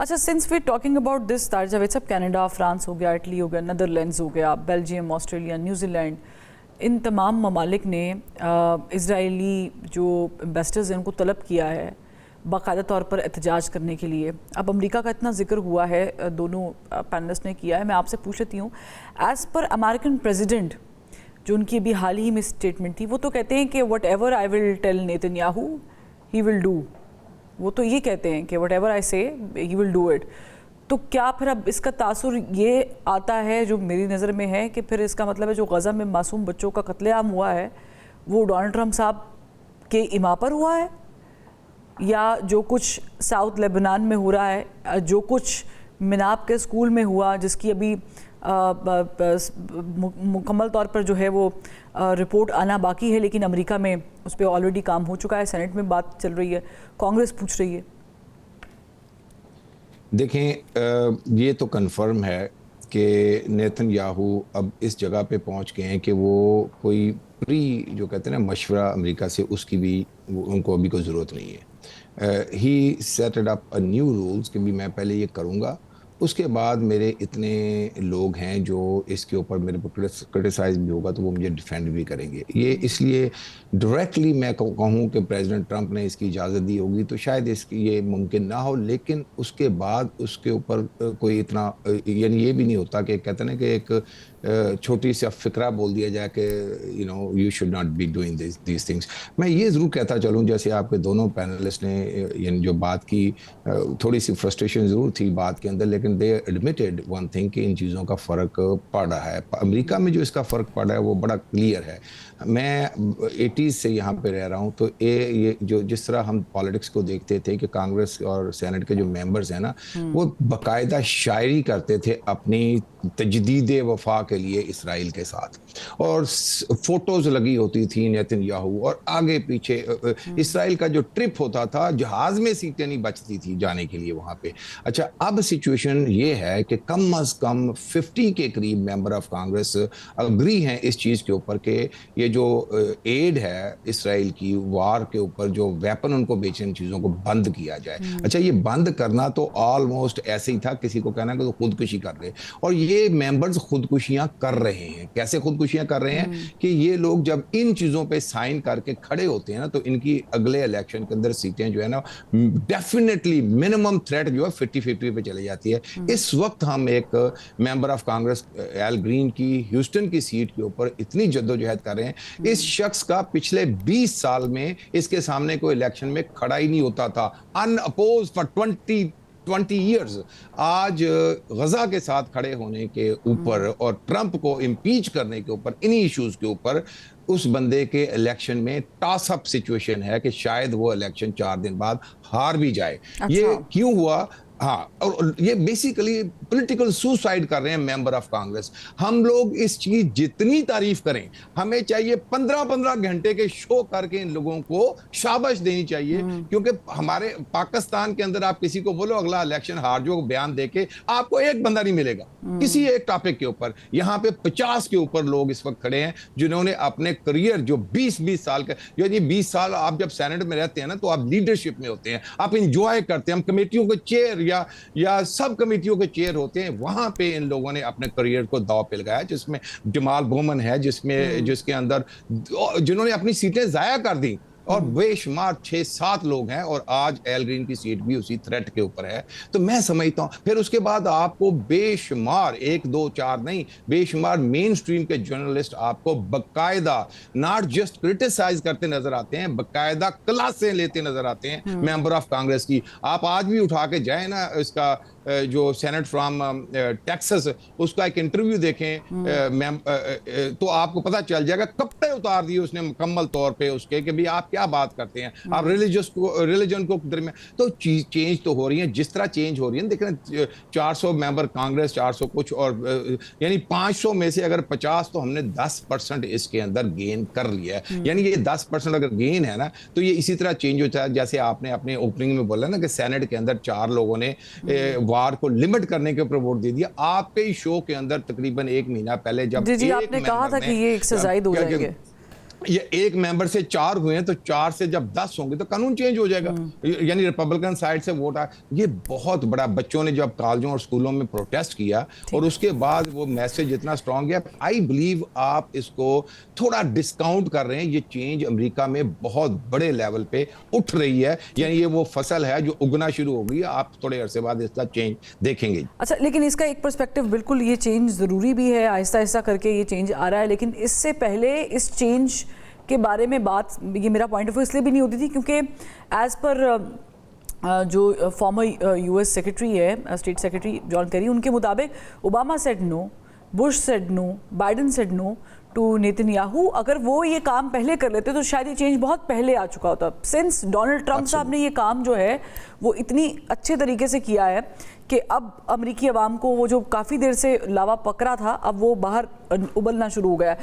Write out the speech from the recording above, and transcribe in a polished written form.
अच्छा, since we talking about this तार जावेद साहब, कनाडा, फ्रांस हो गया, इटली हो गया, नीदरलैंड्स हो गया, बेल्जियम, ऑस्ट्रेलिया, न्यूजीलैंड, इन तमाम ममालिक ने इज़राइली जो इन्वेस्टर्स हैं उनको तलब किया है बाकायदा तौर पर एहतजाज करने के लिए। अब अमेरिका का इतना जिक्र हुआ है, दोनों पैनलिस्ट ने किया है। मैं आपसे पूछ लेती हूँ, एज़ पर अमेरिकन प्रेसिडेंट जो उनकी अभी हाल ही में स्टेटमेंट थी, वो तो कहते हैं कि whatever I will tell Netanyahu he will do. वो तो ये कहते हैं कि वट एवर आई से ही विल डू इट। तो क्या फिर अब इसका तासुर ये आता है, जो मेरी नज़र में है, कि फिर इसका मतलब है जो गज़ा में मासूम बच्चों का कत्लेआम हुआ है वो डोनाल्ड ट्रंप साहब के इमा पर हुआ है, या जो कुछ साउथ लेबनान में हो रहा है, जो कुछ मिनाब के स्कूल में हुआ, जिसकी अभी मुकम्मल तौर पर जो है वो रिपोर्ट आना बाकी है, लेकिन अमेरिका में उस पर ऑलरेडी काम हो चुका है, सेनेट में बात चल रही है, कांग्रेस पूछ रही है। देखें, ये तो कंफर्म है कि नेतन्याहू अब इस जगह पे पहुंच गए हैं कि वो कोई प्री जो कहते हैं ना मशवरा अमेरिका से, उसकी भी उनको अभी कोई ज़रूरत नहीं है। He setted up a new rules कि भी मैं पहले ये करूँगा, उसके बाद मेरे इतने लोग हैं जो इसके ऊपर मेरे पर क्रिटिसाइज भी होगा तो वो मुझे डिफेंड भी करेंगे। ये इसलिए डायरेक्टली मैं कहूँ कि प्रेसिडेंट ट्रंप ने इसकी इजाज़त दी होगी तो शायद इसकी ये मुमकिन ना हो, लेकिन उसके बाद उसके ऊपर कोई इतना यानी ये भी नहीं होता कि कहते हैं कि एक छोटी सी फिक्रा बोल दिया जाए कि you should not be doing these things. मैं ये ज़रूर कहता चलूँ, जैसे आपके दोनों पैनलिस्ट ने यानी जो बात की, थोड़ी सी फ्रस्ट्रेशन ज़रूर थी बात के अंदर, लेकिन दे एडमिटेड वन थिंग कि इन चीज़ों का फ़र्क पड़ रहा है। अमेरिका में जो इसका फ़र्क पड़ रहा है वो बड़ा क्लियर है। मैं 80s से यहाँ पे रह रहा हूँ, तो ये जो जिस तरह हम पॉलिटिक्स को देखते थे कि कांग्रेस और सेनेट के जो मेंबर्स हैं ना, वो बाकायदा शायरी करते थे अपनी तजदीद वफा के लिए इसराइल के साथ, और फोटोज लगी होती थी नेतन्याहू, और आगे पीछे इसराइल का जो ट्रिप होता था जहाज में सीटें नहीं बचती थी जाने के लिए वहां पे। अच्छा, अब सिचुएशन ये है कि कम अज कम 50 के करीब मेंबर ऑफ कांग्रेस अग्री हैं इस चीज के ऊपर कि ये जो एड है इसराइल की वार के ऊपर, जो वेपन उनको बेचने चीजों को बंद किया जाए। अच्छा, ये बंद करना तो ऑलमोस्ट ऐसे ही था, किसी को कहना कि तो खुदकुशी कर रहे, और ये मेंबर्स खुदकुशियां कर रहे हैं। कैसे खुदकुशियां कर रहे हैं कि ये लोग जब इन चीजों पे साइन करके खड़े होते हैं ना, तो इनकी अगले इलेक्शन के अंदर सीटें जो है ना डेफिनेटली मिनिमम थ्रेट जो है 50-50 पे चले जाती है। इस वक्त हम एक member of Congress L green की ह्यूस्टन की सीट के ऊपर इतनी जद्दोजहद कर रहे हैं। इस शख्स का पिछले 20 साल में इसके सामने कोई इलेक्शन में खड़ा ही नहीं होता था, अनअपोज फॉर 20 ईयर्स। आज गजा के साथ खड़े होने के ऊपर और ट्रंप को इम्पीच करने के ऊपर, इन्हीं इश्यूज के ऊपर उस बंदे के इलेक्शन में टॉस अप सिचुएशन है कि शायद वो इलेक्शन 4 दिन बाद हार भी जाए। अच्छा। ये क्यों हुआ? हाँ, और ये बेसिकली पॉलिटिकल सुसाइड कर रहे हैं मेंबर ऑफ कांग्रेस। हम लोग इसकी जितनी तारीफ करें, हमें चाहिए 15-15 घंटे के शो करके इन लोगों को शाबाश देनी चाहिए, क्योंकि हमारे पाकिस्तान के अंदर आप किसी को बोलो अगला इलेक्शन हार जो बयान देके, आपको एक बंदा नहीं मिलेगा किसी एक टॉपिक के ऊपर। यहाँ पे 50 के ऊपर लोग इस वक्त खड़े हैं जिन्होंने अपने करियर जो 20-20 साल का, ये 20 साल आप जब सेनेट में रहते हैं ना, तो आप लीडरशिप में होते हैं, आप इंजॉय करते हैं। हम कमेटियों के चेयर या सब कमेटियों के चेयर होते हैं, वहां पे इन लोगों ने अपने करियर को दांव पे लगाया, जिसमें जमाल बोमन है, जिसके अंदर जिन्होंने अपनी सीटें जाया कर दी, और बेशुमार 6-7 लोग हैं, और आज एल ग्रीन की सीट भी उसी थ्रेट के ऊपर है। तो मैं समझता हूं फिर उसके बाद आपको बेशुमार 1-2-4 नहीं, बेशुमार मेन स्ट्रीम के जर्नलिस्ट आपको बकायदा नॉट जस्ट क्रिटिसाइज करते नजर आते हैं, बकायदा क्लासें लेते नजर आते हैं मेंबर ऑफ कांग्रेस की। आप आज भी उठा के जाए ना इसका जो सेनेट फ्रॉम टेक्सास, उसका एक इंटरव्यू देखें तो आपको पता चल जाएगा, कपड़े उतार दिए उसने मुकम्मल तौर पे उसके कि भाई आप क्या बात करते हैं, आप रिलीजन को दरमियान। तो चीज चेंज तो हो रही है, जिस तरह चेंज हो रही है, देखना 400 मेंबर कांग्रेस, 400 कुछ, और यानी 500 में से अगर 50, तो हमने 10% इसके अंदर गेन कर लिया है। यानी ये 10% अगर गेन है ना, तो ये इसी तरह चेंज होता है। जैसे आपने अपने ओपनिंग में बोला ना कि सेनेट के अंदर 4 लोगों ने वार को लिमिट करने के ऊपर वोट दे दिया। आपके ही शो के अंदर तकरीबन 1 महीना पहले जब जी आपने कहा था कि ये एक से ज्यादा हो जाएंगे, ये एक मेंबर से 4 हुए हैं, तो 4 से जब 10 होंगे तो कानून चेंज हो जाएगा। यानी रिपब्लिकन साइड से वोट आया, ये बहुत बड़ा। बच्चों ने जब कॉलेजों और स्कूलों में प्रोटेस्ट किया और उसके बाद वो मैसेज इतना स्ट्रांग है, आई बिलीव आप इसको थोड़ा डिस्काउंट कर रहे हैं। ये चेंज अमेरिका में बहुत बड़े लेवल पे उठ रही है, यानी ये वो फसल है जो उगना शुरू हो गई है। आप थोड़े अरसे बाद इसका चेंज देखेंगे। अच्छा, लेकिन इसका एक पर्सपेक्टिव, बिल्कुल ये चेंज ज़रूरी भी है, आहिस्ता आहिस्ता करके ये चेंज आ रहा है, लेकिन इससे पहले इस चेंज के बारे में बात, ये मेरा पॉइंट ऑफ व्यू इसलिए भी नहीं होती थी क्योंकि एज़ पर जो फॉर्मर यूएस सेक्रेटरी है, स्टेट सेक्रेटरी जॉन केरी, उनके मुताबिक Obama said no, Bush said no, Biden said no to Netanyahu. अगर वो ये काम पहले कर लेते तो शायद ये चेंज बहुत पहले आ चुका होता। सिंस डोनाल्ड ट्रंप साहब ने ये काम जो है वो इतनी अच्छे तरीके से किया है कि अब अमेरिकी अवाम को वो जो काफ़ी देर से लावा पकड़ा था, अब वो बाहर उबलना शुरू हो गया है।